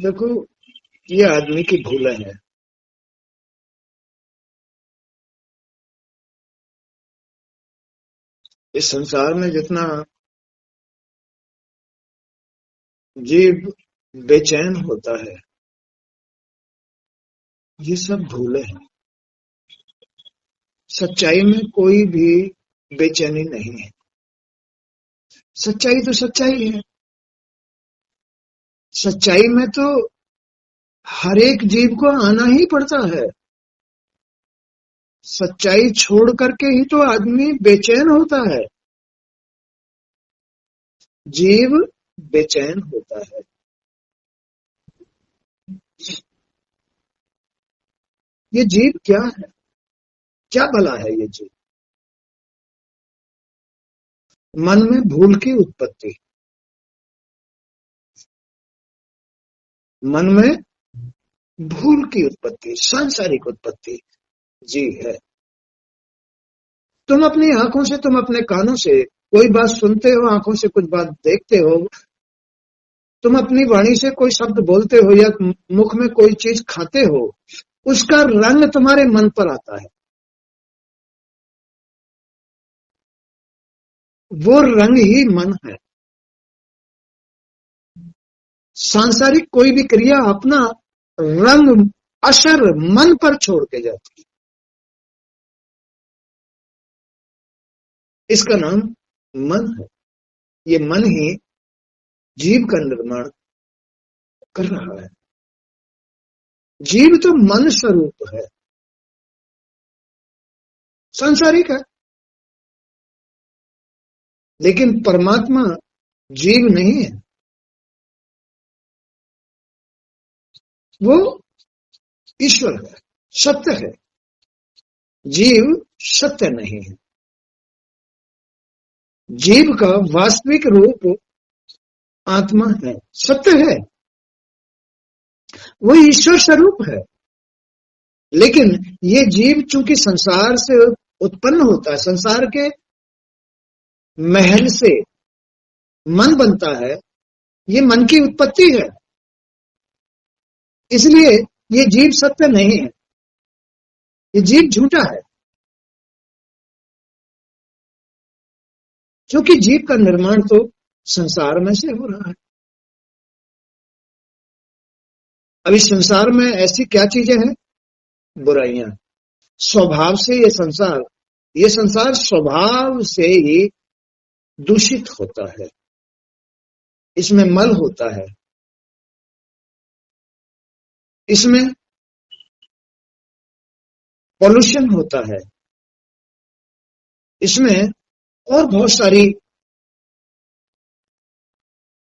देखो, ये आदमी की भूलें हैं। इस संसार में जितना जीव बेचैन होता है, ये सब भूले हैं। सच्चाई में कोई भी बेचैनी नहीं है। सच्चाई तो सच्चाई है। सच्चाई में तो हर एक जीव को आना ही पड़ता है। सच्चाई छोड़ करके ही तो आदमी बेचैन होता है। जीव बेचैन होता है। ये जीव क्या है? क्या भला है ये जीव? मन में भूल की उत्पत्ति। मन में भूल की उत्पत्ति, सांसारिक उत्पत्ति जी है। तुम अपनी आंखों से, तुम अपने कानों से कोई बात सुनते हो, आंखों से कुछ बात देखते हो, तुम अपनी वाणी से कोई शब्द बोलते हो या मुख में कोई चीज खाते हो, उसका रंग तुम्हारे मन पर आता है। वो रंग ही मन है। सांसारिक कोई भी क्रिया अपना रंग, असर मन पर छोड़ के जाती है। इसका नाम मन है। ये मन ही जीव का निर्माण कर रहा है। जीव तो मन स्वरूप है, सांसारिक है, लेकिन परमात्मा जीव नहीं है। वो ईश्वर है, सत्य है। जीव सत्य नहीं है। जीव का वास्तविक रूप आत्मा है, सत्य है। वो ईश्वर स्वरूप है। लेकिन ये जीव चूंकि संसार से उत्पन्न होता है, संसार के महल से मन बनता है, ये मन की उत्पत्ति है, इसलिए ये जीव सत्य नहीं है। ये जीव झूठा है, क्योंकि जीव का निर्माण तो संसार में से हो रहा है। अब इस संसार में ऐसी क्या चीजें हैं? बुराइयां। स्वभाव से ये संसार स्वभाव से ही दूषित होता है। इसमें मल होता है, इसमें पॉल्यूशन होता है, इसमें और बहुत सारी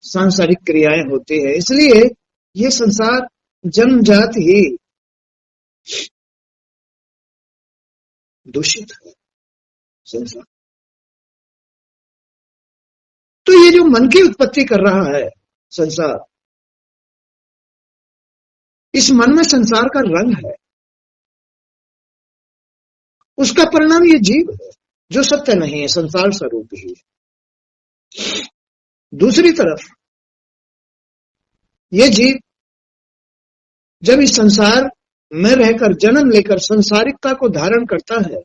सांसारिक क्रियाएं होती है। इसलिए ये संसार जन्मजात ही दूषित है संसार। तो ये जो मन की उत्पत्ति कर रहा है संसार, इस मन में संसार का रंग है, उसका परिणाम ये जीव है जो सत्य नहीं है, संसार स्वरूप ही है। दूसरी तरफ ये जीव जब इस संसार में रहकर जन्म लेकर संसारिकता को धारण करता है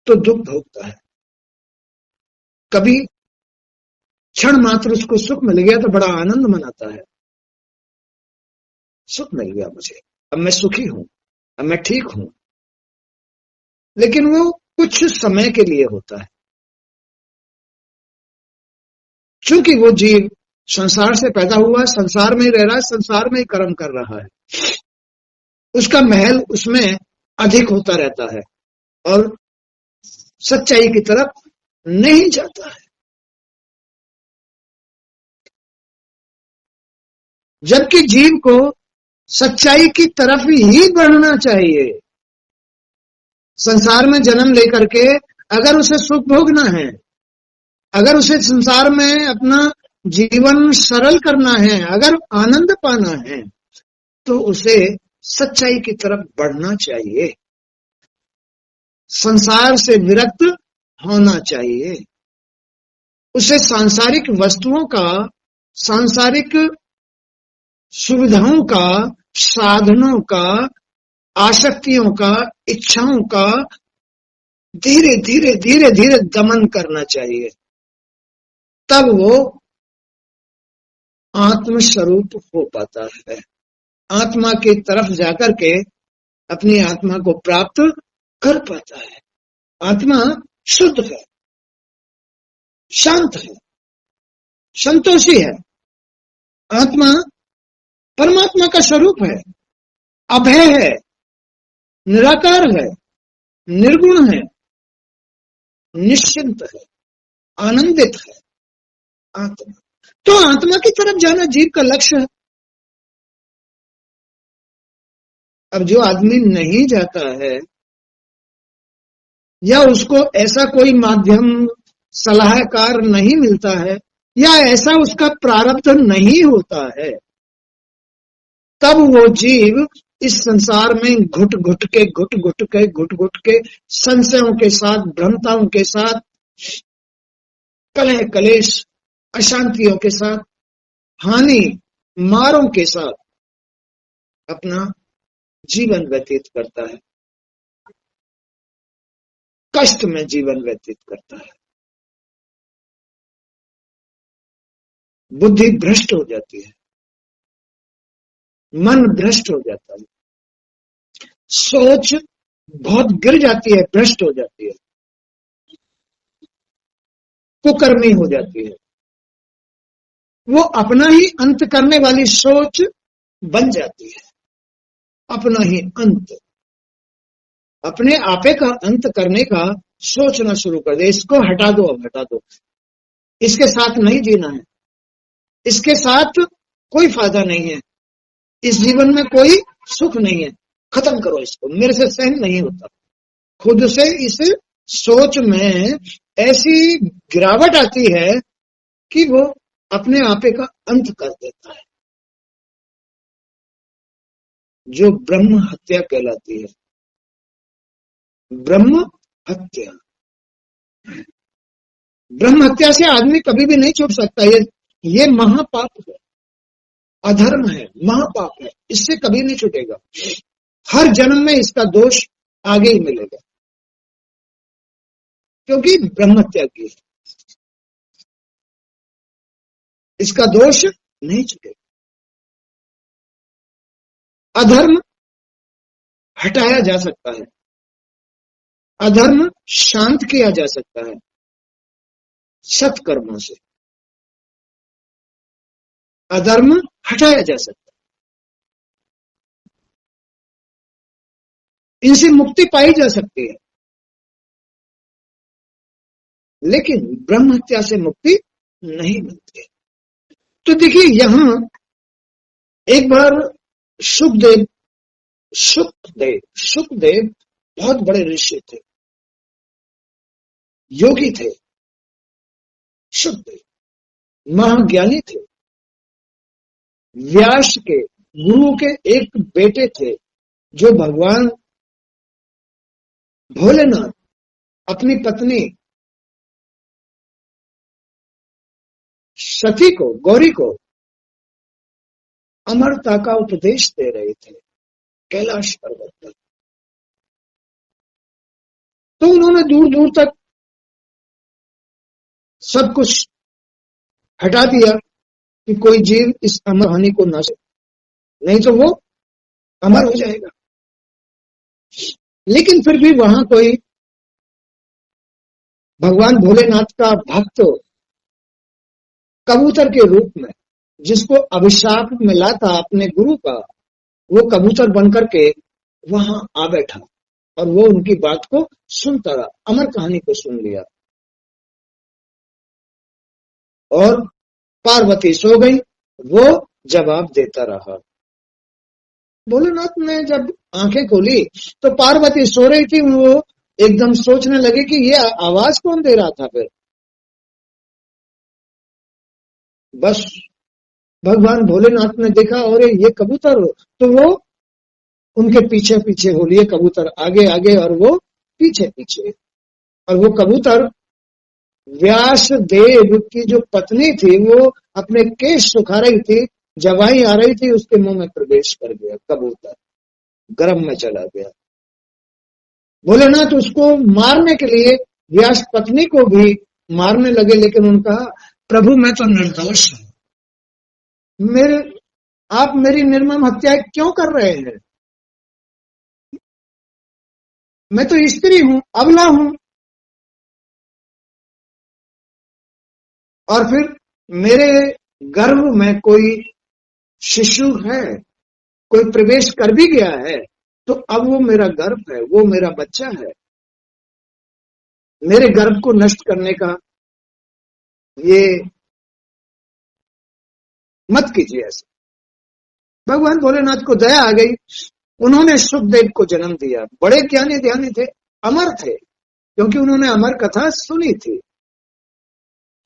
तो दुख भोगता है। कभी क्षण मात्र उसको सुख मिल गया तो बड़ा आनंद मनाता है, सुख मिल गया मुझे, अब मैं सुखी हूं, अब मैं ठीक हूं। लेकिन वो कुछ समय के लिए होता है, क्योंकि वो जीव संसार से पैदा हुआ, संसार में ही रह रहा है, संसार में ही कर्म कर रहा है। उसका महल उसमें अधिक होता रहता है और सच्चाई की तरफ नहीं जाता है। जबकि जीव को सच्चाई की तरफ ही बढ़ना चाहिए। संसार में जन्म लेकर के अगर उसे सुख भोगना है, अगर उसे संसार में अपना जीवन सरल करना है, अगर आनंद पाना है, तो उसे सच्चाई की तरफ बढ़ना चाहिए, संसार से विरक्त होना चाहिए। उसे सांसारिक वस्तुओं का, सांसारिक सुविधाओं का, साधनों का, आसक्तियों का, इच्छाओं का धीरे धीरे धीरे धीरे दमन करना चाहिए। तब वो आत्म स्वरूप हो पाता है, आत्मा की तरफ जाकर के अपनी आत्मा को प्राप्त कर पाता है। आत्मा शुद्ध है, शांत है, संतोषी है। आत्मा परमात्मा का स्वरूप है, अभय है, निराकार है, निर्गुण है, निश्चिंत है, आनंदित है आत्मा। तो आत्मा की तरफ जाना जीव का लक्ष्य है। अब जो आदमी नहीं जाता है, या उसको ऐसा कोई माध्यम, सलाहकार नहीं मिलता है, या ऐसा उसका प्रारब्ध नहीं होता है, तब वो जीव इस संसार में घुट घुट के संशयों के साथ, भ्रमताओं के साथ, कलह कलेश, अशांतियों के साथ, हानि मारों के साथ अपना जीवन व्यतीत करता है, कष्ट में जीवन व्यतीत करता है। बुद्धि भ्रष्ट हो जाती है, मन भ्रष्ट हो जाता है, सोच बहुत गिर जाती है, भ्रष्ट हो जाती है, कुकर्मी हो जाती है। वो अपना ही अंत करने वाली सोच बन जाती है। अपना ही अंत, अपने आपे का अंत करने का सोचना शुरू कर दे। इसको हटा दो, अब हटा दो, इसके साथ नहीं जीना है, इसके साथ कोई फायदा नहीं है, इस जीवन में कोई सुख नहीं है, खत्म करो इसको, मेरे से सहन नहीं होता। खुद से इस सोच में ऐसी गिरावट आती है कि वो अपने आपे का अंत कर देता है, जो ब्रह्म हत्या कहलाती है। ब्रह्म हत्या, ब्रह्म हत्या से आदमी कभी भी नहीं छूट सकता। ये महापाप है, अधर्म है, महापाप है, इससे कभी नहीं छूटेगा। हर जन्म में इसका दोष आगे ही मिलेगा, क्योंकि ब्रह्म हत्या की है, इसका दोष नहीं छूटेगा। अधर्म हटाया जा सकता है, अधर्म शांत किया जा सकता है सत्कर्मों से, अधर्म हटाया जा सकता है, इनसे मुक्ति पाई जा सकती है। लेकिन ब्रह्म हत्या से मुक्ति नहीं मिलती। तो देखिए, यहां एक बार सुखदेव बहुत बड़े ऋषि थे, योगी थे। सुखदेव महाज्ञानी थे, व्यास के गुरु के एक बेटे थे, जो भगवान भोलेनाथ अपनी पत्नी सती को, गौरी को अमरता का उपदेश दे रहे थे कैलाश पर्वत पर। तो उन्होंने दूर दूर तक सब कुछ हटा दिया कि कोई जीव इस अमर हानि को ना सके, नहीं तो वो अमर हो जाएगा। लेकिन फिर भी वहां कोई भगवान भोलेनाथ का भक्त कबूतर के रूप में, जिसको अभिशाप मिला था अपने गुरु का, वो कबूतर बनकर के वहां आ बैठा और वो उनकी बात को सुनता रहा, अमर कहानी को सुन लिया। और पार्वती सो गई, वो जवाब देता रहा। भोलेनाथ ने जब आंखें खोली तो पार्वती सो रही थी। वो एकदम सोचने लगे कि ये आवाज कौन दे रहा था। फिर बस भगवान भोलेनाथ ने देखा, और ये कबूतर हो, तो वो उनके पीछे पीछे हो लिए, कबूतर आगे आगे और वो पीछे पीछे। और वो कबूतर व्यास देव की जो पत्नी थी वो अपने केश सुखा रही थी, जवाई आ रही थी, उसके मुंह में प्रवेश कर गया कबूतर, गर्भ में चला गया। भोलेनाथ उसको मारने के लिए व्यास पत्नी को भी मारने लगे, लेकिन उनका प्रभु मैं तो निर्दोष हूं, मेरे आप मेरी निर्मम हत्या क्यों कर रहे हैं? मैं तो स्त्री हूं, अबला हूं। और फिर मेरे गर्भ में कोई शिशु है, कोई प्रवेश कर भी गया है, तो अब वो मेरा गर्भ है, वो मेरा बच्चा है, मेरे गर्भ को नष्ट करने का ये मत कीजिए ऐसे। भगवान भोलेनाथ को दया आ गई, उन्होंने सुखदेव को जन्म दिया। बड़े ज्ञानी ध्यानी थे, अमर थे, क्योंकि उन्होंने अमर कथा सुनी थी।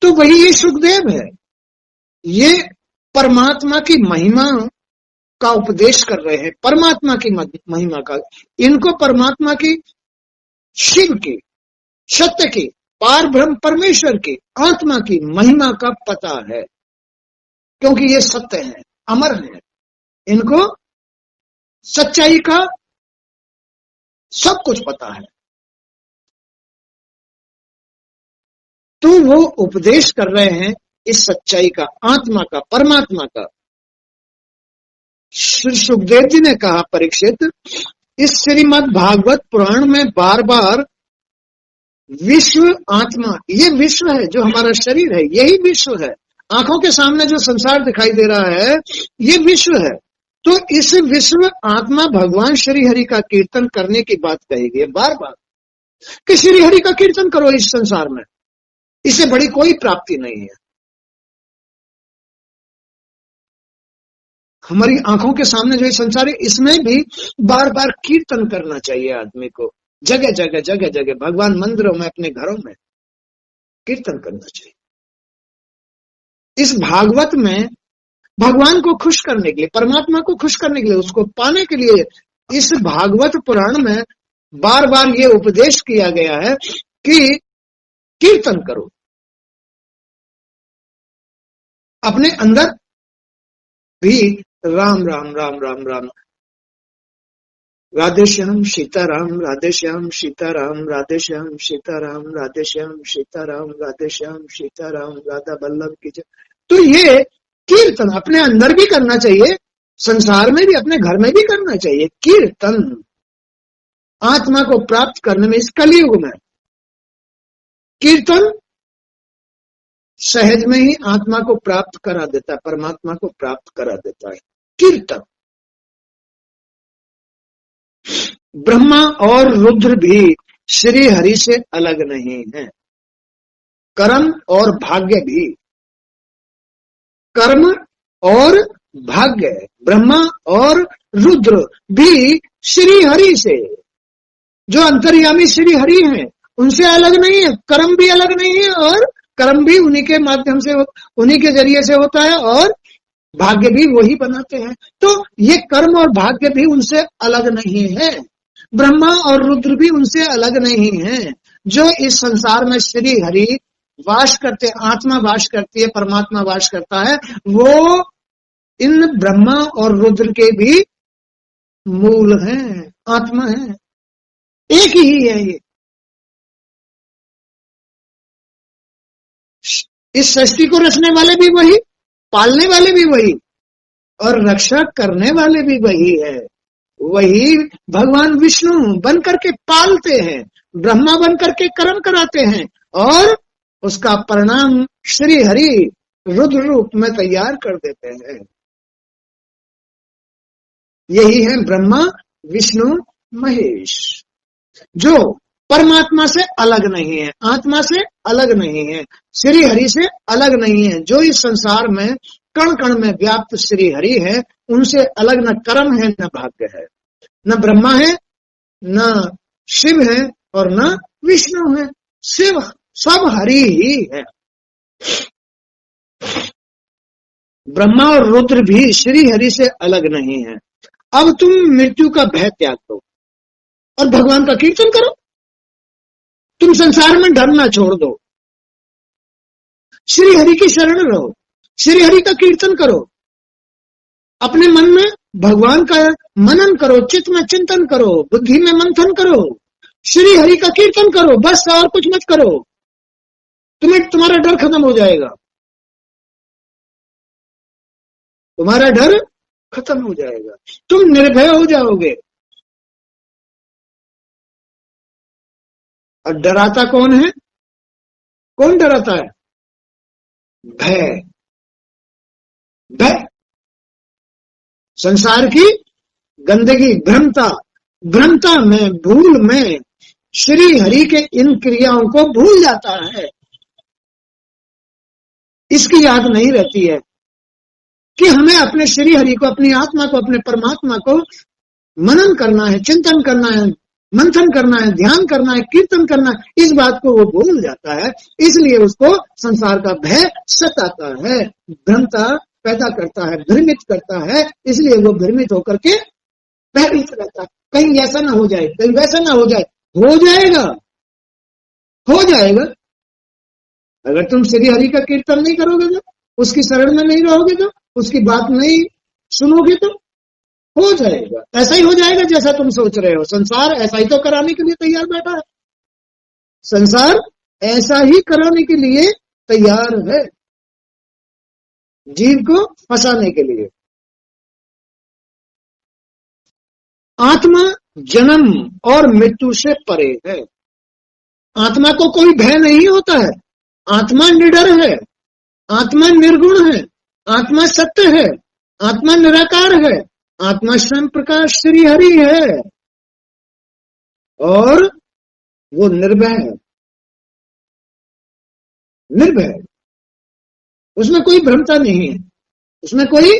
तो वही ये सुखदेव है, ये परमात्मा की महिमा का उपदेश कर रहे हैं, परमात्मा की महिमा का। इनको परमात्मा की, शिव की, सत्य की, पार ब्रह्म परमेश्वर की, आत्मा की महिमा का पता है, क्योंकि ये सत्य है, अमर है, इनको सच्चाई का सब कुछ पता है। तो वो उपदेश कर रहे हैं इस सच्चाई का, आत्मा का, परमात्मा का। श्री सुखदेव जी ने कहा, परीक्षित, इस श्रीमद् भागवत पुराण में बार बार विश्व, आत्मा, ये विश्व है जो हमारा शरीर है, यही विश्व है। आंखों के सामने जो संसार दिखाई दे रहा है ये विश्व है। तो इस विश्व आत्मा भगवान श्री हरि का कीर्तन करने की बात कही गई है बार बार, कि श्री हरि का कीर्तन करो इस संसार में, इससे बड़ी कोई प्राप्ति नहीं है। हमारी आंखों के सामने जो संसार है, इसमें भी बार बार कीर्तन करना चाहिए आदमी को, जगह जगह जगह जगह, भगवान मंदिरों में, अपने घरों में कीर्तन करना चाहिए। इस भागवत में भगवान को खुश करने के लिए, परमात्मा को खुश करने के लिए, उसको पाने के लिए इस भागवत पुराण में बार बार ये उपदेश किया गया है कि कीर्तन करो, अपने अंदर भी राम राम राम राम राम, राधेश्याम सीताराम, राधेश्याम सीताराम, राधेश्याम सीताराम, राधेश्याम सीताराम, राधेश्याम सीताराम, राधा वल्लभ की जय। तो ये कीर्तन अपने अंदर भी करना चाहिए, संसार में भी, अपने घर में भी करना चाहिए। कीर्तन आत्मा को प्राप्त करने में, इस कलयुग में कीर्तन सहज में ही आत्मा को प्राप्त करा देता है, परमात्मा को प्राप्त करा देता है कीर्तन। ब्रह्मा और रुद्र भी श्री हरि से अलग नहीं है, कर्म और भाग्य भी, कर्म और भाग्य, ब्रह्मा और रुद्र भी श्री हरि से, जो अंतर्यामी श्री हरि हैं, उनसे अलग नहीं है। कर्म भी अलग नहीं है, और कर्म भी उन्हीं के माध्यम से, उन्हीं के जरिए से होता है, और भाग्य भी वही बनाते हैं। तो ये कर्म और भाग्य भी उनसे अलग नहीं है, ब्रह्मा और रुद्र भी उनसे अलग नहीं है। जो इस संसार में श्री हरि वास करते, आत्मा वास करती है, परमात्मा वास करता है, वो इन ब्रह्मा और रुद्र के भी मूल हैं, आत्मा है, एक ही है ये। इस सृष्टि को रचने वाले भी वही, पालने वाले भी वही, और रक्षा करने वाले भी वही है। वही भगवान विष्णु बन करके पालते हैं, ब्रह्मा बन करके कर्म कराते हैं, और उसका परिणाम श्री हरि रुद्र रूप में तैयार कर देते हैं। यही है ब्रह्मा विष्णु महेश, जो परमात्मा से अलग नहीं है, आत्मा से अलग नहीं है, श्री हरि से अलग नहीं है। जो इस संसार में कण कण में व्याप्त श्री हरि है, उनसे अलग न कर्म है, न भाग्य है, न ब्रह्मा है, न शिव है, और न विष्णु है। शिव सब हरि ही है। ब्रह्मा और रुद्र भी श्री हरि से अलग नहीं है। अब तुम मृत्यु का भय त्याग दो और भगवान का कीर्तन करो। तुम संसार में डरना छोड़ दो, श्री हरि की शरण रहो, श्री हरि का कीर्तन करो, अपने मन में भगवान का मनन करो, चित्त में चिंतन करो, बुद्धि में मंथन करो, श्री हरि का कीर्तन करो, बस और कुछ मत करो। तुम्हारा डर खत्म हो जाएगा, तुम्हारा डर खत्म हो जाएगा, तुम निर्भय हो जाओगे। और डराता कौन है? कौन डराता है? भय। भय संसार की गंदगी, भ्रमता में, भूल में श्री हरि के इन क्रियाओं को भूल जाता है। इसकी याद नहीं रहती है कि हमें अपने श्री हरि को, अपनी आत्मा को, अपने परमात्मा को मनन करना है, चिंतन करना है, मंथन करना है, ध्यान करना है, कीर्तन करना है। इस बात को वो भूल जाता है, इसलिए उसको संसार का भय सताता है, भ्रमता पैदा करता है, भ्रमित करता है, इसलिए वो भ्रमित होकर के भयभीत रहता है। कहीं ऐसा ना हो जाए, कहीं वैसा ना हो जाए। हो जाएगा, हो जाएगा। अगर तुम श्री हरि का कीर्तन नहीं करोगे तो, उसकी शरण में नहीं रहोगे तो, उसकी बात नहीं सुनोगे तो हो जाएगा। ऐसा ही हो जाएगा जैसा तुम सोच रहे हो। संसार ऐसा ही तो कराने के लिए तैयार बैठा है, संसार ऐसा ही कराने के लिए तैयार है, जीव को फंसाने के लिए। आत्मा जन्म और मृत्यु से परे है। आत्मा को कोई भय नहीं होता है, आत्मा निडर है, आत्मा निर्गुण है, आत्मा सत्य है, आत्मा निराकार है, आत्मा स्वयं प्रकाश श्री हरि है, और वो निर्भय है। निर्भय, उसमें कोई भ्रमता नहीं है, उसमें कोई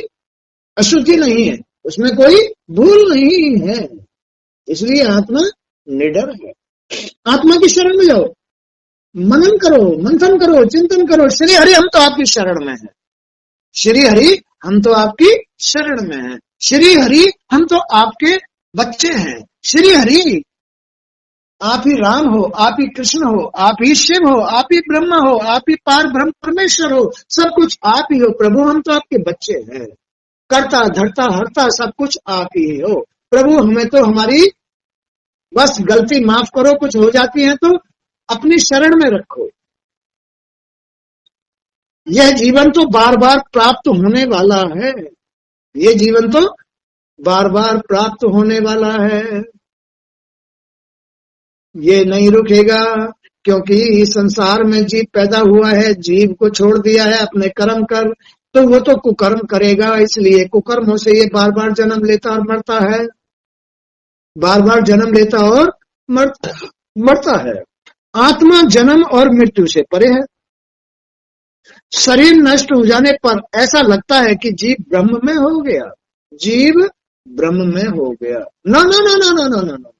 अशुद्धि नहीं है, उसमें कोई भूल नहीं है, इसलिए आत्मा निडर है। आत्मा की शरण में जाओ, मनन करो, मंथन करो, चिंतन करो। श्री हरि हम तो आपकी शरण में हैं, श्री हरि हम तो आपकी शरण में हैं, श्री हरि हम तो आपके बच्चे हैं, श्री हरि आप ही राम हो, आप ही कृष्ण हो, आप ही शिव हो, आप ही ब्रह्मा हो, आप ही पार ब्रह्म परमेश्वर हो, सब कुछ आप ही हो प्रभु, हम तो आपके बच्चे हैं। करता धरता हरता सब कुछ आप ही हो प्रभु, हमें तो हमारी बस गलती माफ करो, कुछ हो जाती है तो अपनी शरण में रखो। यह जीवन तो बार बार प्राप्त होने वाला है, ये जीवन तो बार बार प्राप्त होने वाला है, ये नहीं रुकेगा। क्योंकि संसार में जीव पैदा हुआ है, जीव को छोड़ दिया है अपने कर्म कर, तो वो तो कुकर्म करेगा, इसलिए कुकर्मों से ये बार बार जन्म लेता और मरता है, बार बार जन्म लेता और मरता है। आत्मा जन्म और मृत्यु से परे है। शरीर नष्ट हो जाने पर ऐसा लगता है कि जीव ब्रह्म में हो गया, जीव ब्रह्म में हो गया। ना ना ना ना ना ना ना ना,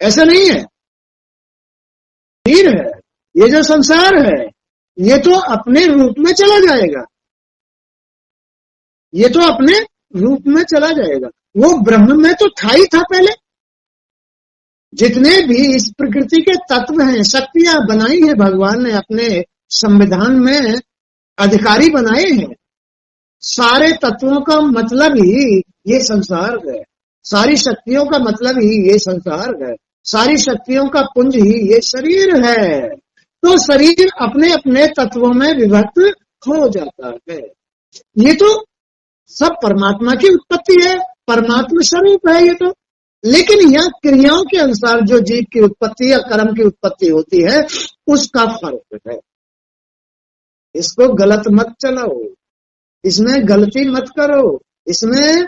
ऐसा नहीं है। शरीर है, ये जो संसार है, ये तो अपने रूप में चला जाएगा, ये तो अपने रूप में चला जाएगा। वो ब्रह्म में तो था ही था पहले। जितने भी इस प्रकृति के तत्व हैं, शक्तियां बनाई हैं भगवान ने, अपने संविधान में अधिकारी बनाए हैं, सारे तत्वों का मतलब ही ये संसार है, सारी शक्तियों का मतलब ही ये संसार है, सारी शक्तियों का पुंज ही ये शरीर है। तो शरीर अपने अपने तत्वों में विभक्त हो जाता है। ये तो सब परमात्मा की उत्पत्ति है, परमात्मा स्वरूप है ये तो। लेकिन यह क्रियाओं के अनुसार जो जीव की उत्पत्ति या कर्म की उत्पत्ति होती है, उसका फर्क है। इसको गलत मत चलाओ, इसमें गलती मत करो, इसमें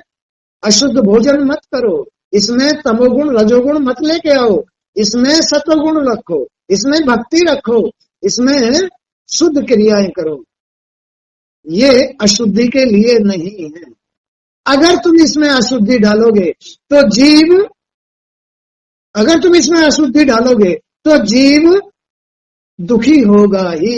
अशुद्ध भोजन मत करो, इसमें तमोगुण रजोगुण मत लेके आओ, इसमें सत्वगुण रखो, इसमें भक्ति रखो, इसमें शुद्ध क्रियाएं करो। ये अशुद्धि के लिए नहीं है। अगर तुम इसमें अशुद्धि डालोगे तो जीव, अगर तुम इसमें अशुद्धि डालोगे तो जीव दुखी होगा ही।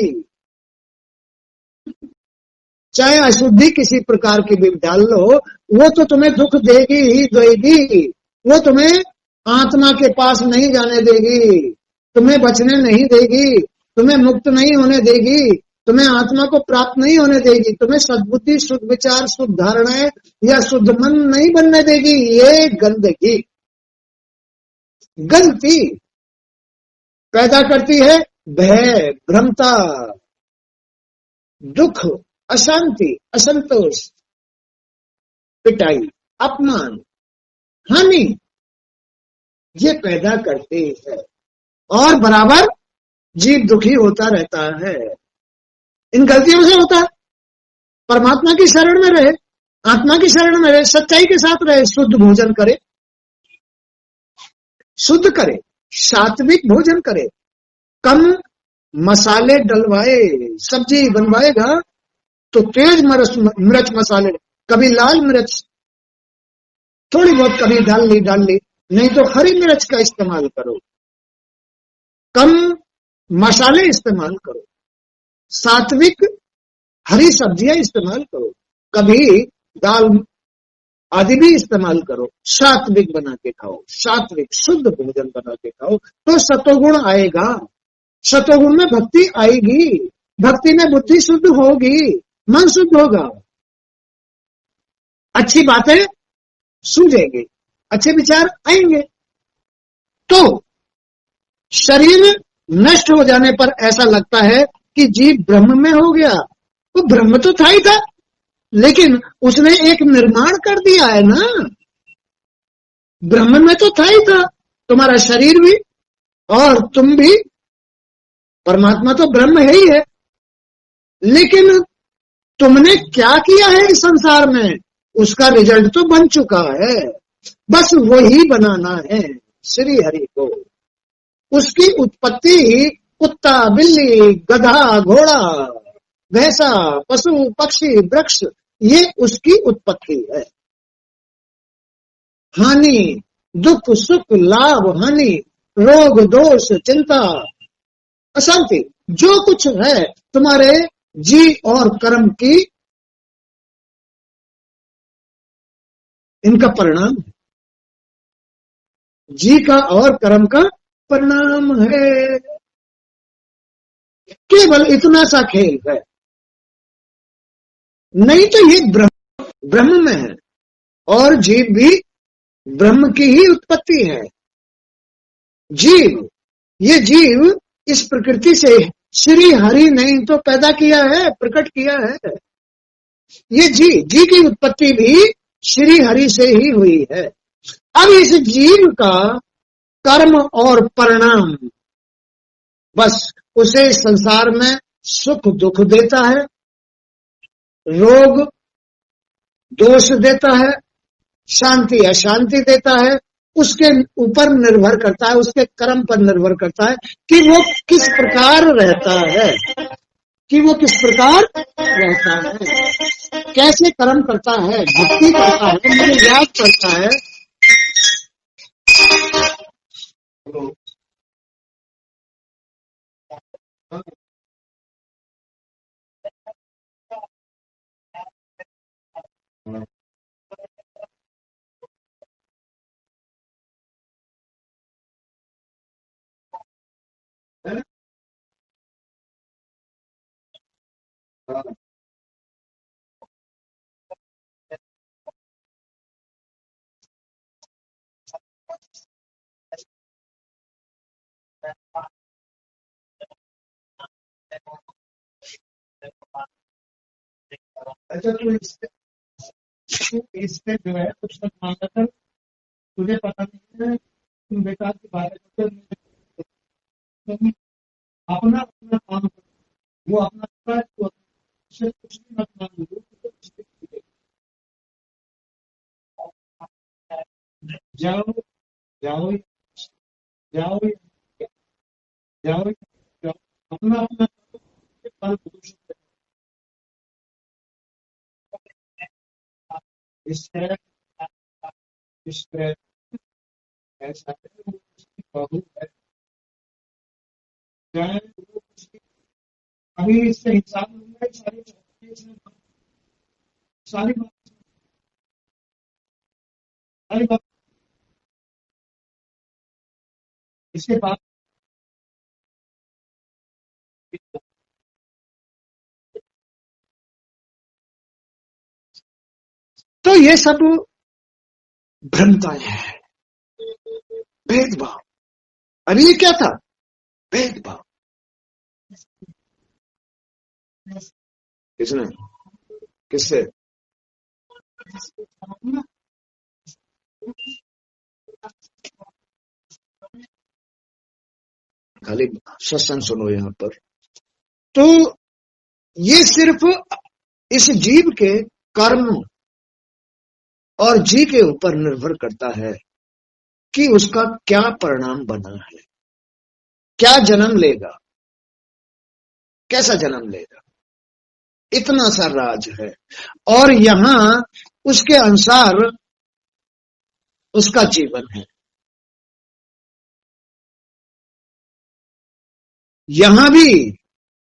चाहे अशुद्धि किसी प्रकार की भी डाल लो, वो तो तुम्हें दुख देगी ही देगी, वो तुम्हें आत्मा के पास नहीं जाने देगी, तुम्हें बचने नहीं देगी। तुम्हें मुक्त नहीं होने देगी, तुम्हें आत्मा को प्राप्त नहीं होने देगी, तुम्हें सद्बुद्धि, शुद्ध विचार, शुद्ध धारणाएं या शुद्ध मन नहीं बनने देगी। ये गंदगी, गलती पैदा करती है भय, भ्रमता, दुख, अशांति, असंतोष, पिटाई, अपमान, हानि, ये पैदा करती है और बराबर जीव दुखी होता रहता है। इन गलतियों से होता है। परमात्मा की शरण में रहे, आत्मा की शरण में रहे, सच्चाई के साथ रहे, शुद्ध भोजन करे, शुद्ध करे, सात्विक भोजन करे, कम मसाले डलवाए। सब्जी बनवाएगा तो तेज मिर्च मसाले, कभी लाल मिर्च थोड़ी बहुत कभी डाल ली, नहीं तो हरी मिर्च का इस्तेमाल करो, कम मसाले इस्तेमाल करो, सात्विक हरी सब्जियां इस्तेमाल करो, कभी दाल आदि भी इस्तेमाल करो, सात्विक बना के खाओ, सात्विक शुद्ध भोजन बना के खाओ, तो सतोगुण आएगा। सतोगुण में भक्ति आएगी, भक्ति में बुद्धि शुद्ध होगी, मन शुद्ध होगा, अच्छी बातें सूझेंगे, अच्छे विचार आएंगे। तो शरीर नष्ट हो जाने पर ऐसा लगता है कि जीव ब्रह्म में हो गया। वो ब्रह्म तो था ही था, लेकिन उसने एक निर्माण कर दिया है ना। ब्रह्म में तो था ही था, तुम्हारा शरीर भी और तुम भी, परमात्मा तो ब्रह्म है ही है। लेकिन तुमने क्या किया है इस संसार में, उसका रिजल्ट तो बन चुका है, बस वही बनाना है श्री हरि को। उसकी उत्पत्ति ही कुत्ता, बिल्ली, गधा, घोड़ा, भैंसा, पशु, पक्षी, वृक्ष, ये उसकी उत्पत्ति है। हानि, दुख, सुख, लाभ, हानि, रोग, दोष, चिंता, अशांति, जो कुछ है तुम्हारे जी और कर्म की, इनका परिणाम, जी का और कर्म का परिणाम है। केवल इतना सा खेल है, नहीं तो ये ब्रह्म में है और जीव भी ब्रह्म की ही उत्पत्ति है। जीव, ये जीव इस प्रकृति से श्री हरि ने तो पैदा किया है, प्रकट किया है। ये जी की उत्पत्ति भी श्री हरि से ही हुई है। अब इस जीव का कर्म और परिणाम बस उसे संसार में सुख दुख देता है, रोग दोष देता है, शांति अशांति देता है। उसके ऊपर निर्भर करता है, उसके कर्म पर निर्भर करता है कि वो किस प्रकार रहता है, कि वो किस प्रकार रहता है, कैसे कर्म करता है, भक्ति करता है, मुझे याद करता है। अच्छा, तू इससे जो है कुछ मत मांगा कर, तुझे पता नहीं है, तुम बेकार की बातें करते हो। तुम अपना अपना काम करो, वो अपना कर, तो उससे कुछ भी मत मांगो। जाओ जाओ जाओ जाओ जाओ, अपना अपना फल भोग। इस तरह इस तरह ऐसा है, वो उसकी बहू है, चाहे वो उसकी, अभी इससे हिसाब मिलता है, सारी बात सारी बात इसके बाद तो ये सब भ्रमताएं हैं, भेदभाव। अभी ये क्या था? भेदभाव। किसने? किससे? खाली सत्संग सुनो यहां पर। तो ये सिर्फ इस जीव के कर्म और जी के ऊपर निर्भर करता है कि उसका क्या परिणाम बना है, क्या जन्म लेगा, कैसा जन्म लेगा, इतना सा राज है। और यहां उसके अनुसार उसका जीवन है। यहां भी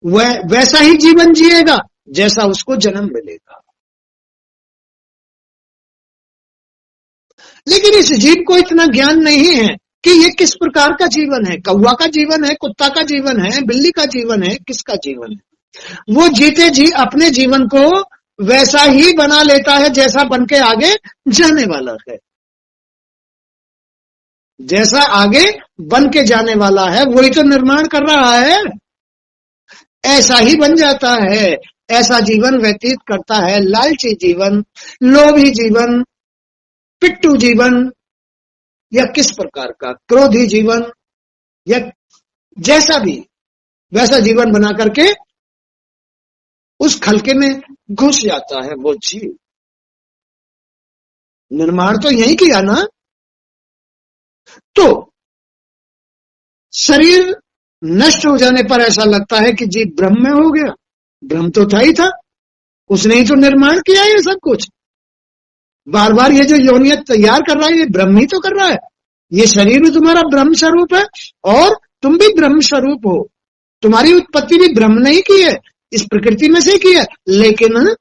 वह वैसा ही जीवन जिएगा जैसा उसको जन्म मिलेगा। लेकिन इस जीव को इतना ज्ञान नहीं है कि ये किस प्रकार का जीवन है, कौवा का जीवन है, कुत्ता का जीवन है, बिल्ली का जीवन है, किसका जीवन है। वो जीते जी अपने जीवन को वैसा ही बना लेता है जैसा बन के आगे जाने वाला है। जैसा आगे बन के जाने वाला है वही तो निर्माण कर रहा है, ऐसा ही बन जाता है, ऐसा जीवन व्यतीत करता है। लालची जीवन, लोभी जीवन, पिट्टू जीवन, या किस प्रकार का क्रोधी जीवन, या जैसा भी वैसा जीवन बना करके उस खलके में घुस जाता है वो जीव। निर्माण तो यही किया ना। तो शरीर नष्ट हो जाने पर ऐसा लगता है कि जीव ब्रह्म में हो गया। ब्रह्म तो था ही था, उसने ही तो निर्माण किया ये सब कुछ। बार बार ये जो योनियत तैयार कर रहा है ये ब्रह्म ही तो कर रहा है। ये शरीर भी तुम्हारा ब्रह्म स्वरूप है और तुम भी ब्रह्म स्वरूप हो। तुम्हारी उत्पत्ति भी ब्रह्म ने ही की है, इस प्रकृति में से की है। लेकिन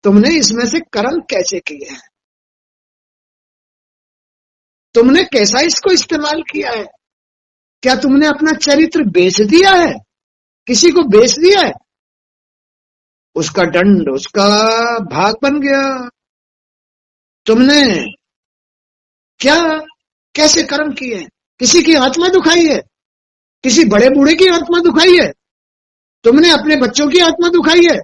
तुमने इसमें से कर्म कैसे किए हैं, तुमने कैसा इसको इस्तेमाल किया है? क्या तुमने अपना चरित्र बेच दिया है, किसी को बेच दिया है? उसका दंड, उसका भाग बन गया। तुमने क्या कैसे कर्म किए? किसी की आत्मा दुखाई है, किसी बड़े बूढ़े की आत्मा दुखाई है, तुमने अपने बच्चों की आत्मा दुखाई है,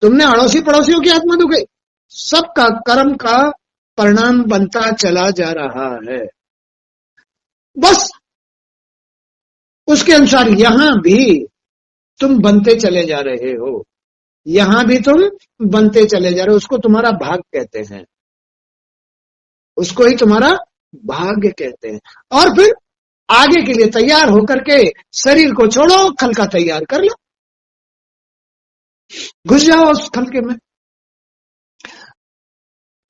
तुमने अड़ोसी पड़ोसियों की आत्मा दुखाई। सबका कर्म का परिणाम बनता चला जा रहा है। बस उसके अनुसार यहां भी तुम बनते चले जा रहे हो, यहां भी तुम बनते चले जा रहे हो। उसको तुम्हारा भाग कहते हैं, उसको ही तुम्हारा भाग्य कहते हैं। और फिर आगे के लिए तैयार होकर के शरीर को छोड़ो, खलका तैयार कर लो, घुस जाओ उस खलके में।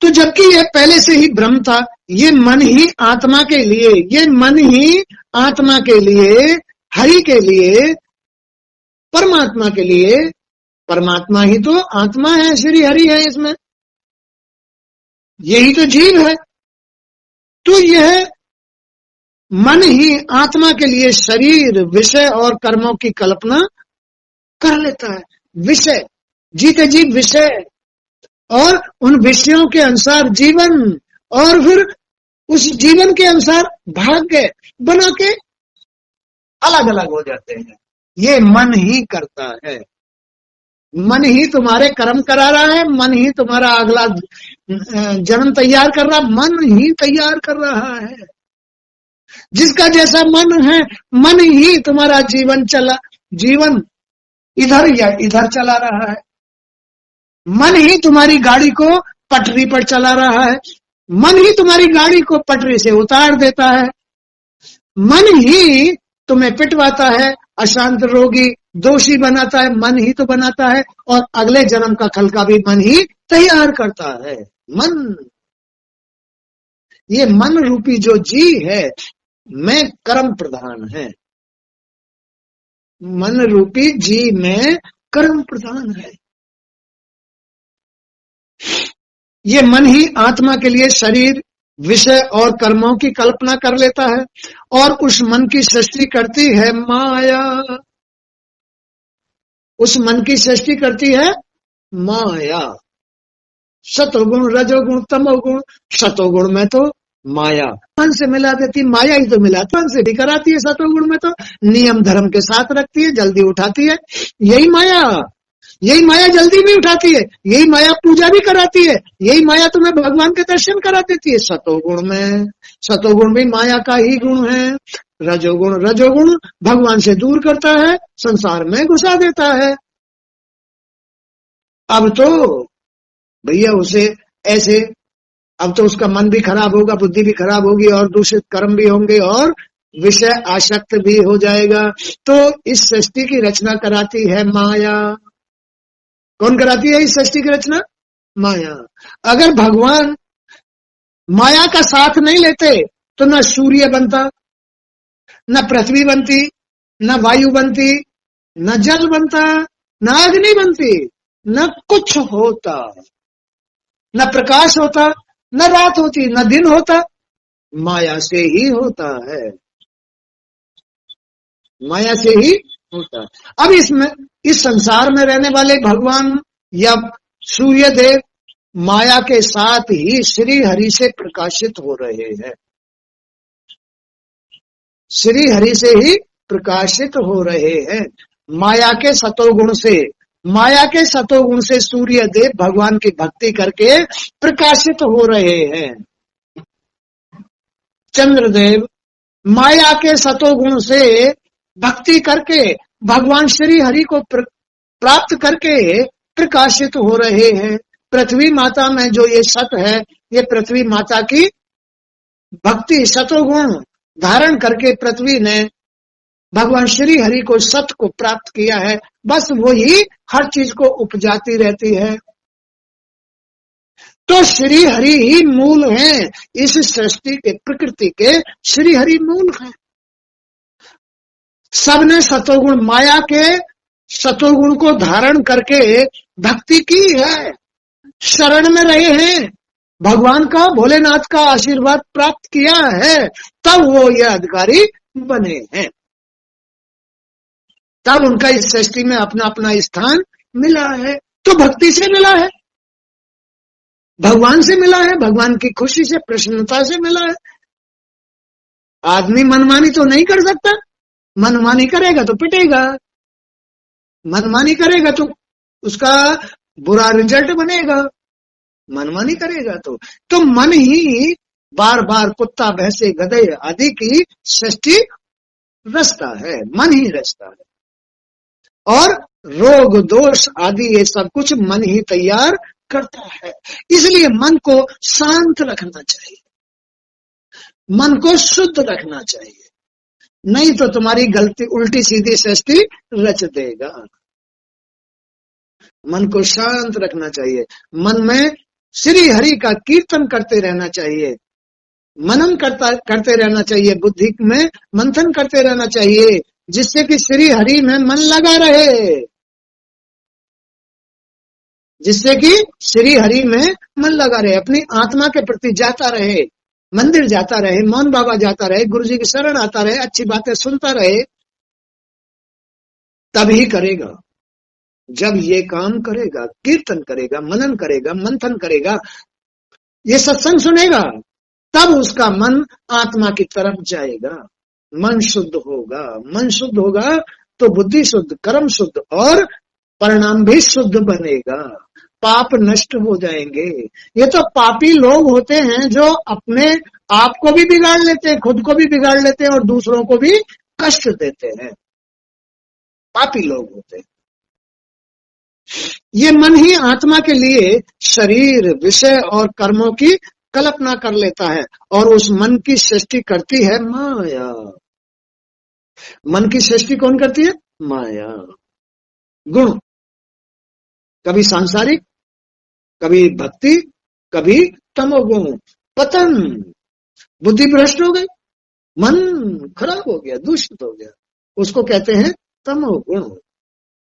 तो जबकि ये पहले से ही ब्रह्म था, ये मन ही आत्मा के लिए, ये मन ही आत्मा के लिए, हरि के लिए, परमात्मा के लिए, परमात्मा ही तो आत्मा है, श्री हरि है, इसमें यही तो जीव है। तो यह मन ही आत्मा के लिए शरीर, विषय और कर्मों की कल्पना कर लेता है। विषय, जीते जी विषय, और उन विषयों के अनुसार जीवन, और फिर उस जीवन के अनुसार भाग्य बना के अलग अलग हो जाते हैं। ये मन ही करता है, मन ही तुम्हारे कर्म करा रहा है, मन ही तुम्हारा अगला जन्म तैयार कर रहा, मन ही तैयार कर रहा है। जिसका जैसा मन है, मन ही तुम्हारा जीवन इधर या इधर चला रहा है। मन ही तुम्हारी गाड़ी को पटरी पर चला रहा है, मन ही तुम्हारी गाड़ी को पटरी से उतार देता है, मन ही तुम्हें पिटवाता है, अशांत रोगी दोषी बनाता है, मन ही तो बनाता है। और अगले जन्म का खलका भी मन ही तैयार करता है। मन, ये मन रूपी जो जी है, मैं कर्म प्रधान है। मन रूपी जी में कर्म प्रधान है। ये मन ही आत्मा के लिए शरीर, विषय और कर्मों की कल्पना कर लेता है, और उस मन की सृष्टि करती है माया। उस मन की सृष्टि करती है माया। सतोगुण, रजोगुण, तमोगुण। सतोगुण में तो माया मन से मिला देती, माया ही तो मिलाती, मन से भी कराती है। सतोगुण में तो नियम धर्म के साथ रखती है, जल्दी उठाती है। यही माया जल्दी भी उठाती है, यही माया पूजा भी कराती है, यही माया तुम्हें भगवान के दर्शन करा देती है। सतोगुण भी माया का ही गुण है। रजोगुण भगवान से दूर करता है, संसार में घुसा देता है। अब तो भैया उसे ऐसे, अब तो उसका मन भी खराब होगा, बुद्धि भी खराब होगी, और दूषित कर्म भी होंगे, और विषय आसक्त भी हो जाएगा। तो इस सृष्टि की रचना कराती है माया। कौन कराती है इस सृष्टि की रचना? माया। अगर भगवान माया का साथ नहीं लेते तो न सूर्य बनता, न पृथ्वी बनती, न वायु बनती, न जल बनता, न अग्नि बनती, न कुछ होता, न प्रकाश होता, न रात होती, न दिन होता। माया से ही होता है, माया से ही होता है। अब इसमें, इस संसार में रहने वाले भगवान या सूर्य देव माया के साथ ही श्री हरि से प्रकाशित हो रहे हैं, श्री हरि से ही प्रकाशित हो रहे हैं। माया के सतोगुण से सूर्य देव भगवान की भक्ति करके प्रकाशित हो रहे हैं। चंद्रदेव माया के सतोगुण से भक्ति करके भगवान श्री हरि को प्राप्त करके प्रकाशित हो रहे हैं। पृथ्वी माता में जो ये सत है, ये पृथ्वी माता की भक्ति सतोगुण धारण करके पृथ्वी ने भगवान श्री हरि को सत को प्राप्त किया है। बस वो ही हर चीज को उपजाती रहती है। तो श्री हरि ही मूल हैं, इस सृष्टि के, प्रकृति के श्री हरि मूल हैं। सबने सतोगुण, माया के सतोगुण को धारण करके भक्ति की है, शरण में रहे हैं, भगवान का, भोलेनाथ का आशीर्वाद प्राप्त किया है, तब वो ये अधिकारी बने हैं, तब उनका इस सृष्टि में अपना अपना स्थान मिला है। तो भक्ति से मिला है, भगवान से मिला है, भगवान की खुशी से, प्रसन्नता से मिला है। आदमी मनमानी तो नहीं कर सकता, मनमानी करेगा तो पिटेगा, मनमानी करेगा तो उसका बुरा रिजल्ट बनेगा, मनमानी करेगा तो मन ही बार बार कुत्ता, भैंसे, गधे आदि की सृष्टि रचता है, मन ही रचता है। और रोग दोष आदि ये सब कुछ मन ही तैयार करता है। इसलिए मन को शांत रखना चाहिए, मन को शुद्ध रखना चाहिए, नहीं तो तुम्हारी गलती, उल्टी सीधी सृष्टि रच देगा। मन को शांत रखना चाहिए, मन में श्री हरि का कीर्तन करते रहना चाहिए, मनन करते रहना चाहिए, बुद्धि में मंथन करते रहना चाहिए, जिससे कि श्री हरि में मन लगा रहे, जिससे कि श्री हरि में मन लगा रहे, अपनी आत्मा के प्रति जाता रहे, मंदिर जाता रहे, मौन बाबा जाता रहे, गुरु जी की शरण आता रहे, अच्छी बातें सुनता रहे, तभी करेगा। जब ये काम करेगा, कीर्तन करेगा, मनन करेगा, मंथन करेगा, ये सत्संग सुनेगा, तब उसका मन आत्मा की तरफ जाएगा, मन शुद्ध होगा। मन शुद्ध होगा तो बुद्धि शुद्ध, कर्म शुद्ध और परिणाम भी शुद्ध बनेगा, पाप नष्ट हो जाएंगे। ये तो पापी लोग होते हैं जो अपने आप को भी बिगाड़ लेते हैं, खुद को भी बिगाड़ लेते हैं और दूसरों को भी कष्ट देते हैं, पापी लोग होते हैं। ये मन ही आत्मा के लिए शरीर, विषय और कर्मों की कल्पना कर लेता है, और उस मन की सृष्टि करती है माया। मन की सृष्टि कौन करती है? माया। गुण, कभी सांसारिक, कभी भक्ति, कभी तमोगुण, पतन, बुद्धि भ्रष्ट हो गई, मन खराब हो गया, दूषित हो गया, उसको कहते हैं तमोगुण,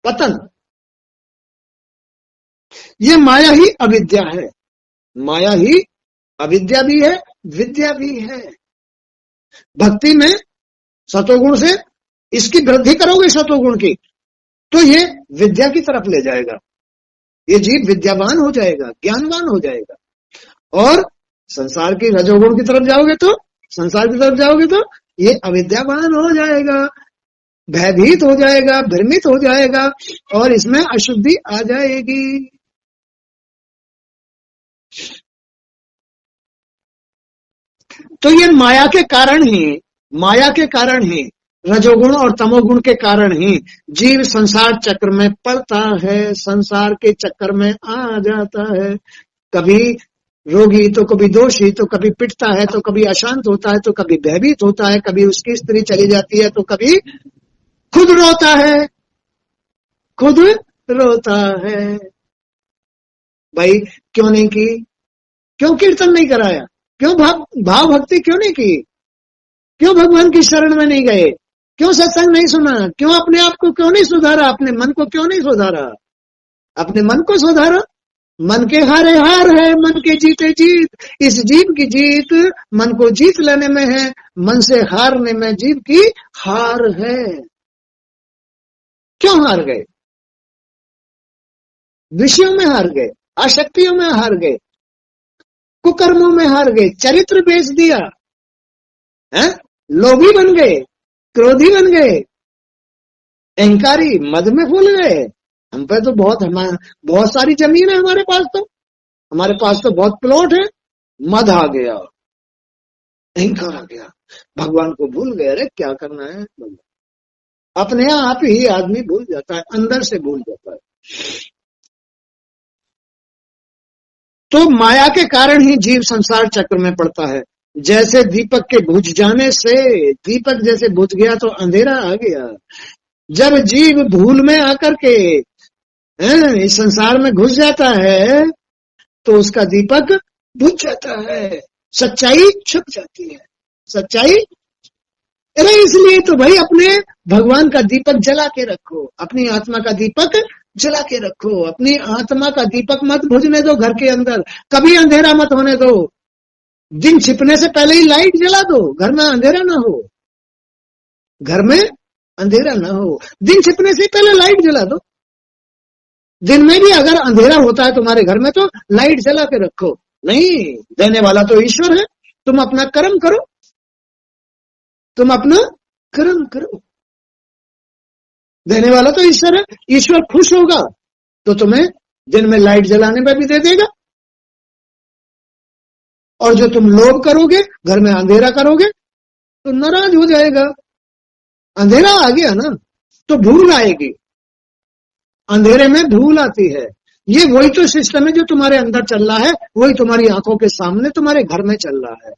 पतन। ये माया ही अविद्या है, माया ही अविद्या भी है, विद्या भी है। भक्ति में सतोगुण से इसकी वृद्धि करोगे, सतोगुण की, तो ये विद्या की तरफ ले जाएगा। ये जीव विद्यावान हो जाएगा, ज्ञानवान हो जाएगा। और संसार की रजोगुण की तरफ जाओगे तो, संसार की तरफ जाओगे तो ये अविद्यावान हो जाएगा, भयभीत हो जाएगा, भ्रमित हो जाएगा, और इसमें अशुद्धि आ जाएगी। तो ये माया के कारण ही, माया के कारण ही, रजोगुण और तमोगुण के कारण ही जीव संसार चक्र में पड़ता है, संसार के चक्कर में आ जाता है। कभी रोगी तो कभी दोषी, तो कभी पिटता है, तो कभी अशांत होता है, तो कभी भयभीत होता है, कभी उसकी स्त्री चली जाती है, तो कभी खुद रोता है, खुद रोता है। भाई क्यों नहीं की? क्यों कीर्तन नहीं कराया? क्यों भाव भक्ति क्यों नहीं की? क्यों भगवान की शरण में नहीं गए? क्यों सत्संग नहीं सुना? क्यों अपने आप को क्यों नहीं सुधारा? अपने मन को क्यों नहीं सुधारा? अपने मन को सुधारा। मन के हारे हार है, मन के जीते जीत। इस जीव की जीत मन को जीत लेने में है, मन से हारने में जीव की हार है। क्यों हार गए? विषयों में हार गए, आसक्तियों में हार गए, कुकर्मों में हार गए, चरित्र बेच दिया है, लोभी बन गए, क्रोधी बन गए, अहंकारी, मद में भूल गए। हम पे तो बहुत सारी जमीन है हमारे पास तो बहुत प्लॉट है। मद आ गया, अहंकार आ गया, भगवान को भूल गए। अरे क्या करना है? अपने आप ही आदमी भूल जाता है, अंदर से भूल जाता है। तो माया के कारण ही जीव संसार चक्र में पड़ता है। जैसे दीपक के बुझ जाने से, दीपक जैसे बुझ गया तो अंधेरा आ गया। जब जीव भूल में आकर के इस संसार में घुस जाता है तो उसका दीपक बुझ जाता है, सच्चाई छुप जाती है। सच्चाई, अरे इसलिए तो भाई अपने भगवान का दीपक जला के रखो, अपनी आत्मा का दीपक जला के रखो। अपनी आत्मा का दीपक मत बुझने दो घर के अंदर, कभी अंधेरा मत होने दो। दिन छिपने से पहले ही लाइट जला दो, घर में अंधेरा ना हो, घर में अंधेरा ना हो। दिन छिपने से पहले लाइट जला दो। दिन में भी अगर अंधेरा होता है तुम्हारे घर में तो लाइट जला के रखो। नहीं, देने वाला तो ईश्वर है, तुम अपना कर्म करो, तुम अपना कर्म करो। देने वाला तो ईश्वर है, ईश्वर खुश होगा तो तुम्हें दिन में लाइट जलाने में भी दे देगा। और जो तुम लोभ करोगे, घर में अंधेरा करोगे, तो नाराज हो जाएगा। अंधेरा आ गया ना तो भूल आएगी, अंधेरे में भूल आती है। ये वही तो सिस्टम है जो तुम्हारे अंदर चल रहा है, वही तुम्हारी आंखों के सामने तुम्हारे घर में चल रहा है।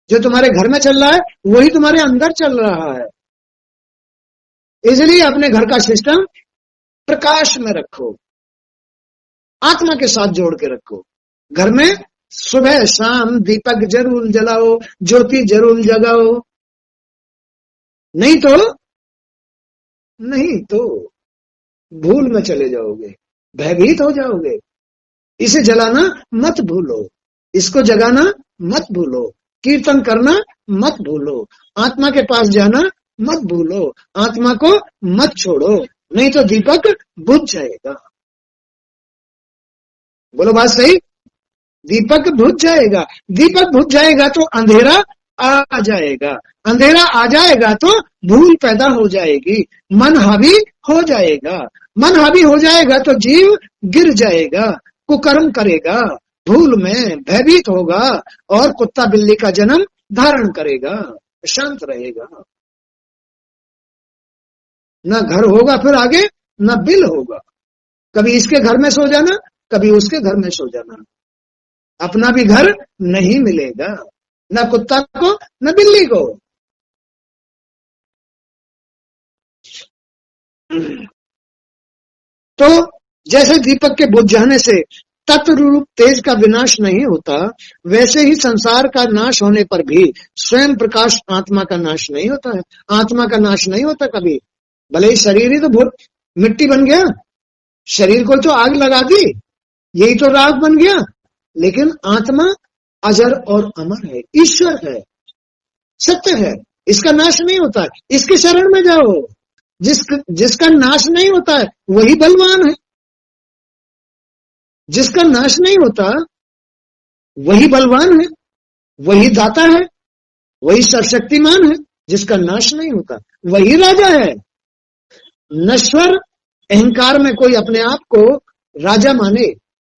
जो तुम्हारे घर में चल रहा है वही तुम्हारे अंदर चल रहा है। इसलिए अपने घर का सिस्टम प्रकाश में रखो, आत्मा के साथ जोड़ के रखो। घर में सुबह शाम दीपक जरूर जलाओ, ज्योति जरूर जगाओ। नहीं तो भूल में चले जाओगे, भयभीत हो जाओगे। इसे जलाना मत भूलो, इसको जगाना मत भूलो, कीर्तन करना मत भूलो, आत्मा के पास जाना मत भूलो, आत्मा को मत छोड़ो, नहीं तो दीपक बुझ जाएगा। बोलो बात सही? दीपक बुझ जाएगा। दीपक बुझ जाएगा तो अंधेरा आ जाएगा, अंधेरा आ जाएगा तो भूल पैदा हो जाएगी, मन हावी हो जाएगा। मन हावी हो जाएगा तो जीव गिर जाएगा, कुकर्म करेगा, भूल में भयभीत होगा और कुत्ता बिल्ली का जन्म धारण करेगा, शांत रहेगा। न घर होगा फिर आगे, न बिल होगा। कभी इसके घर में सो जाना, कभी उसके घर में सो जाना, अपना भी घर नहीं मिलेगा, न कुत्ता को न बिल्ली को। तो जैसे दीपक के बुझ जाने से तत्व रूप तेज का विनाश नहीं होता, वैसे ही संसार का नाश होने पर भी स्वयं प्रकाश आत्मा का नाश नहीं होता है। आत्मा का नाश नहीं होता कभी। भले ही शरीर ही तो बहुत मिट्टी बन गया, शरीर को तो आग लगा दी, यही तो राख बन गया, लेकिन आत्मा अजर और अमर है, ईश्वर है, सत्य है, इसका नाश नहीं होता है। इसके शरण में जाओ, जिसका नाश नहीं होता है वही बलवान है। जिसका नाश नहीं होता वही बलवान है, वही दाता है, वही सर्वशक्तिमान है। जिसका नाश नहीं होता वही राजा है। नश्वर अहंकार में कोई अपने आप को राजा माने,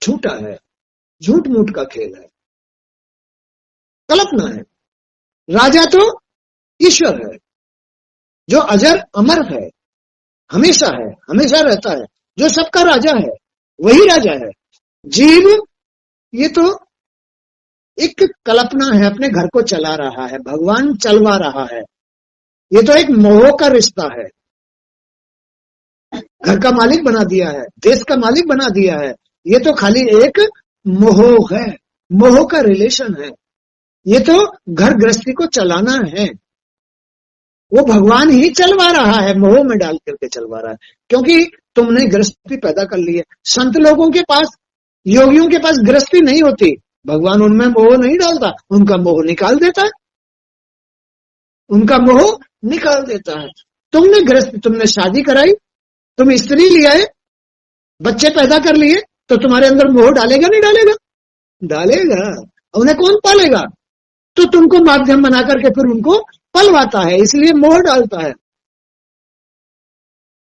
झूठा है, झूठ मूठ का खेल है, कल्पना है। राजा तो ईश्वर है जो अजर अमर है, हमेशा है, हमेशा रहता है, जो सबका राजा है, वही राजा है। जीव ये तो एक कल्पना है, अपने घर को चला रहा है, भगवान चलवा रहा है। ये तो एक मोह का रिश्ता है, घर का मालिक बना दिया है, देश का मालिक बना दिया है। ये तो खाली एक मोह है, मोह का रिलेशन है। ये तो घर गृहस्थी को चलाना है, वो भगवान ही चलवा रहा है, मोह में डाल करके चलवा रहा है। क्योंकि तुमने गृहस्थी पैदा कर ली है। संत लोगों के पास, योगियों के पास गृहस्थी नहीं होती, भगवान उनमें मोह नहीं डालता, उनका मोह निकाल देता है, उनका मोह निकाल देता है। तुमने गृहस्थी, तुमने शादी कराई, तुम स्त्री ले आए, बच्चे पैदा कर लिए, तो तुम्हारे अंदर मोह डालेगा नहीं डालेगा? डालेगा। उन्हें कौन पालेगा? तो तुमको माध्यम बना करके फिर उनको पलवाता है, इसलिए मोह डालता है,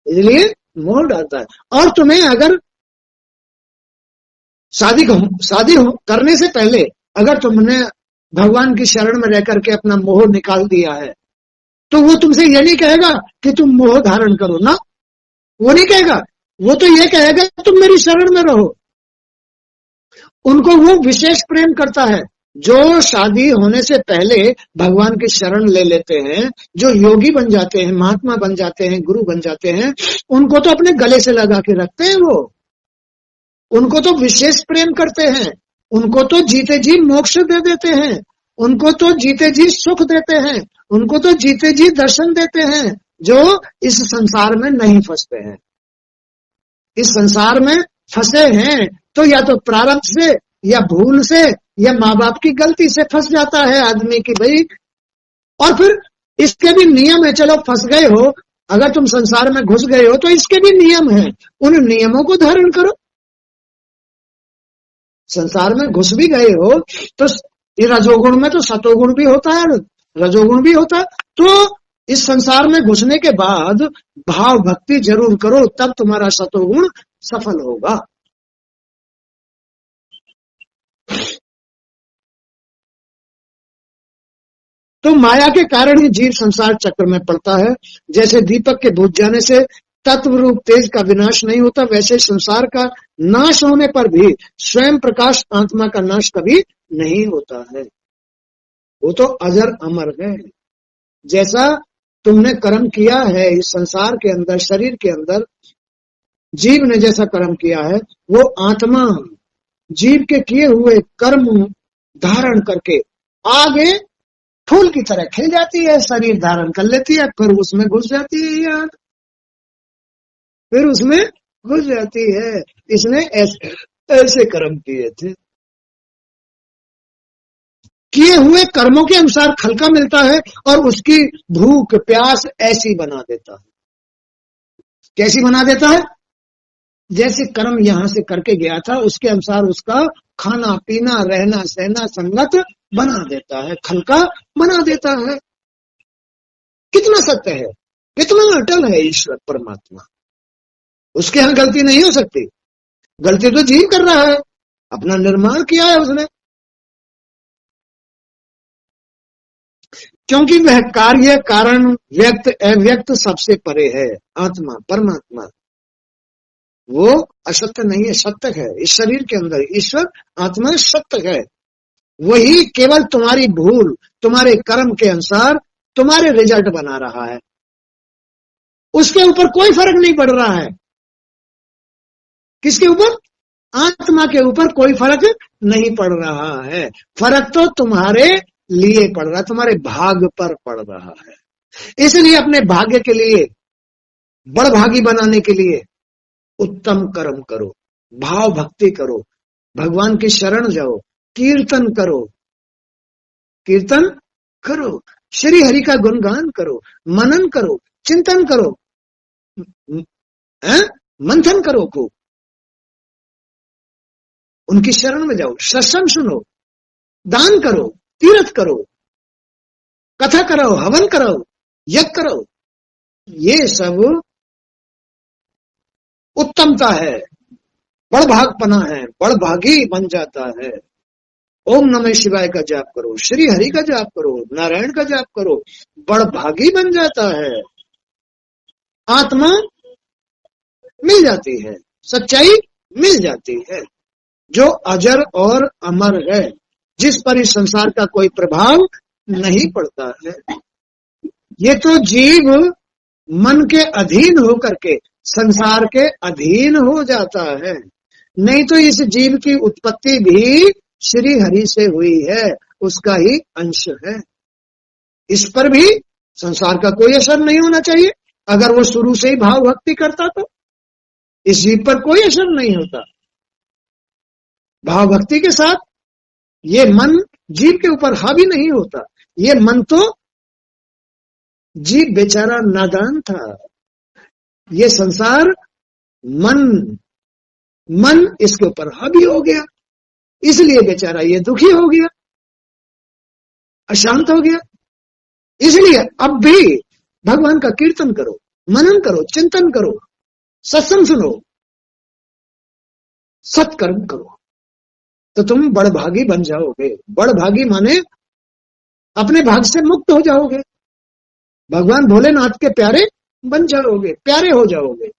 इसलिए मोह डालता है। और तुम्हें अगर शादी करने से पहले अगर तुमने भगवान की शरण में रह करके अपना मोह निकाल दिया है, तो वो तुमसे ये नहीं कहेगा कि तुम मोह धारण करो ना, वो नहीं कहेगा। वो तो ये कहेगा तुम मेरी शरण में रहो। उनको वो विशेष प्रेम करता है जो शादी होने से पहले भगवान की शरण ले लेते हैं, जो योगी बन जाते हैं, महात्मा बन जाते हैं, गुरु बन जाते हैं। उनको तो अपने गले से लगा के रखते हैं, वो उनको तो विशेष प्रेम करते हैं, उनको तो जीते जी मोक्ष दे देते हैं, उनको तो जीते जी सुख देते हैं, उनको तो जीते जी दर्शन देते हैं, जो इस संसार में नहीं फंसते हैं। इस संसार में फंसे हैं तो या तो प्रारब्ध से, या भूल से, या माँ बाप की गलती से फंस जाता है आदमी की भाई। और फिर इसके भी नियम है, चलो फंस गए हो, अगर तुम संसार में घुस गए हो तो इसके भी नियम है, उन नियमों को धारण करो। संसार में घुस भी गए हो तो ये रजोगुण में तो सतोगुण भी होता है, रजोगुण भी होता है। तो इस संसार में घुसने के बाद भाव भक्ति जरूर करो, तब तुम्हारा सतोगुण सफल होगा। तो माया के कारण ही जीव संसार चक्र में पड़ता है। जैसे दीपक के बुझ जाने से तत्व रूप तेज का विनाश नहीं होता, वैसे संसार का नाश होने पर भी स्वयं प्रकाश आत्मा का नाश कभी नहीं होता है। वो तो अजर अमर है। जैसा तुमने कर्म किया है इस संसार के अंदर, शरीर के अंदर, जीव ने जैसा कर्म किया है, वो आत्मा जीव के किए हुए कर्म धारण करके आगे फूल की तरह खिल जाती है, शरीर धारण कर लेती है, फिर उसमें घुस जाती है यार, फिर उसमें घुस जाती है। इसने ऐसे कर्म किए थे, किए हुए कर्मों के अनुसार फल का मिलता है, और उसकी भूख प्यास ऐसी बना देता है। कैसी बना देता है? जैसे कर्म यहां से करके गया था उसके अनुसार उसका खाना पीना रहना सहना संगत बना देता है, खलका बना देता है। कितना सत्य है, कितना अटल है ईश्वर परमात्मा। उसके यहां गलती नहीं हो सकती। गलती तो जीव कर रहा है, अपना निर्माण किया है उसने। क्योंकि वह कार्य कारण व्यक्त अव्यक्त सबसे परे है। आत्मा परमात्मा वो असत्य नहीं है, सत्य है। इस शरीर के अंदर ईश्वर आत्मा सत्य है। वही केवल तुम्हारी भूल, तुम्हारे कर्म के अनुसार तुम्हारे रिजल्ट बना रहा है, उसके ऊपर कोई फर्क नहीं पड़ रहा है। किसके ऊपर? आत्मा के ऊपर कोई फर्क नहीं पड़ रहा है। फर्क तो तुम्हारे लिए पड़ रहा है, तुम्हारे भाग्य पर पड़ रहा है। इसलिए अपने भाग्य के लिए, बड़भागी बनाने के लिए उत्तम कर्म करो, भाव भक्ति करो, भगवान की शरण जाओ, कीर्तन करो, कीर्तन करो, श्री हरि का गुणगान करो, मनन करो, चिंतन करो, मंथन करो खूब। उनकी शरण में जाओ, सत्संग सुनो, दान करो, तीर्थ करो, कथा कराओ, हवन कराओ, यज्ञ कराओ। ये सब उत्तमता है, बड़भागपना है, बड़भागी बन जाता है। ओम नमः शिवाय का जाप करो, श्री हरि का जाप करो, नारायण का जाप करो, बड़भागी बन जाता है। आत्मा मिल जाती है, सच्चाई मिल जाती है, जो अजर और अमर है, जिस पर इस संसार का कोई प्रभाव नहीं पड़ता है। ये तो जीव मन के अधीन होकर के संसार के अधीन हो जाता है, नहीं तो इस जीव की उत्पत्ति भी श्री हरि से हुई है, उसका ही अंश है। इस पर भी संसार का कोई असर नहीं होना चाहिए। अगर वो शुरू से ही भाव भक्ति करता तो इस जीव पर कोई असर नहीं होता। भाव भक्ति के साथ ये मन जीव के ऊपर हावी नहीं होता। ये मन तो जीव बेचारा नादान था, ये संसार मन इसके ऊपर हावी हो गया, इसलिए बेचारा ये दुखी हो गया, अशांत हो गया। इसलिए अब भी भगवान का कीर्तन करो, मनन करो, चिंतन करो, सत्संग सुनो, सत्कर्म करो, तो तुम बड़भागी बन जाओगे। बड़भागी माने अपने भाग से मुक्त हो जाओगे, भगवान भोलेनाथ के प्यारे बन जाओगे, प्यारे हो जाओगे।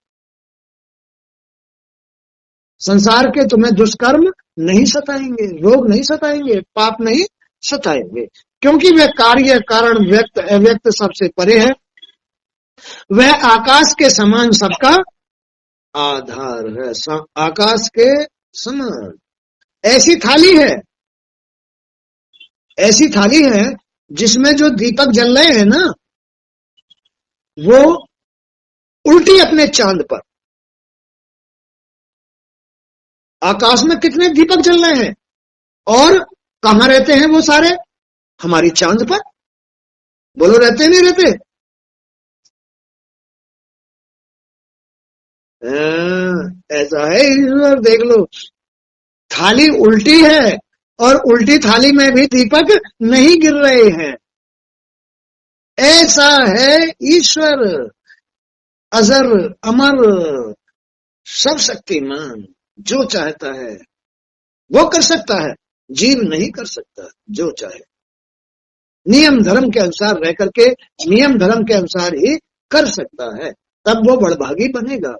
संसार के तुम्हें दुष्कर्म नहीं सताएंगे, रोग नहीं सताएंगे, पाप नहीं सताएंगे, क्योंकि वह कार्य कारण व्यक्त अव्यक्त सबसे परे है। वह आकाश के समान सबका आधार है, आकाश के समान। ऐसी थाली है जिसमें जो दीपक जल रहे हैं ना, वो उल्टी अपने चांद पर। आकाश में कितने दीपक जल रहे हैं और कहां रहते हैं वो सारे? हमारी चांद पर। बोलो रहते नहीं रहते? ऐसा है ईश्वर, देख लो, थाली उल्टी है और उल्टी थाली में भी दीपक नहीं गिर रहे हैं। ऐसा है ईश्वर, अजर अमर, सब शक्तिमान, जो चाहता है वो कर सकता है, जीव नहीं कर सकता जो चाहे। नियम धर्म के अनुसार रह करके नियम धर्म के अनुसार ही कर सकता है, तब वो बड़भागी बनेगा,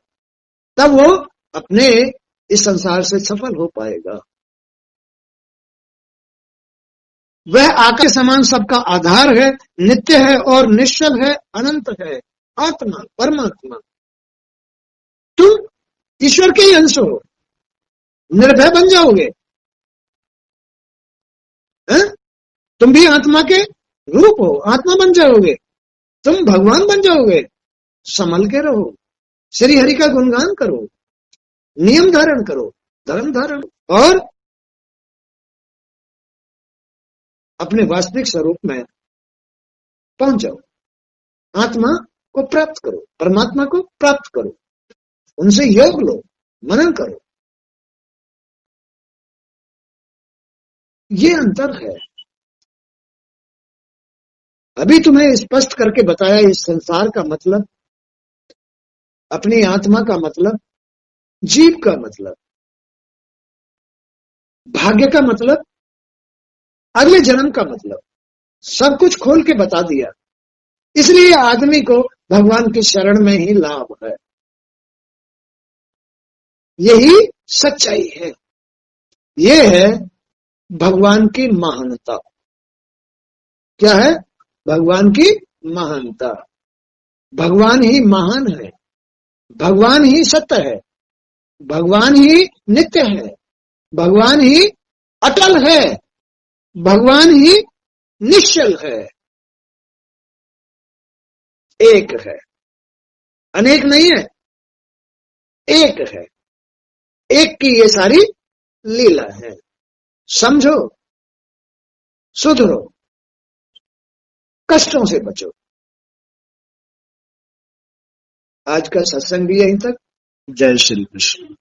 तब वो अपने इस संसार से सफल हो पाएगा। वह आकाश के समान सबका आधार है, नित्य है और निश्चल है, अनंत है, आत्मा परमात्मा। तुम ईश्वर के ही अंश हो, निर्भय बन जाओगे। तुम भी आत्मा के रूप हो, आत्मा बन जाओगे, तुम भगवान बन जाओगे। संभल के रहो, श्री हरि का गुणगान करो, नियम धारण करो, धर्म धारण, और अपने वास्तविक स्वरूप में पहुंच जाओ। आत्मा को प्राप्त करो, परमात्मा को प्राप्त करो, उनसे योग लो, मनन करो। ये अंतर है। अभी तुम्हें स्पष्ट करके बताया इस संसार का मतलब, अपनी आत्मा का मतलब, जीव का मतलब, भाग्य का मतलब, अगले जन्म का मतलब, सब कुछ खोल के बता दिया। इसलिए आदमी को भगवान की शरण में ही लाभ है। यही सच्चाई है, ये है भगवान की महानता। क्या है? भगवान की महानता। भगवान ही महान है, भगवान ही सत्य है, भगवान ही नित्य है, भगवान ही अटल है, भगवान ही निश्चल है। एक है, अनेक नहीं है, एक है। एक की ये सारी लीला है। समझो, सुधरो, कष्टों से बचो। आज का सत्संग भी यहीं तक। जय श्री कृष्ण।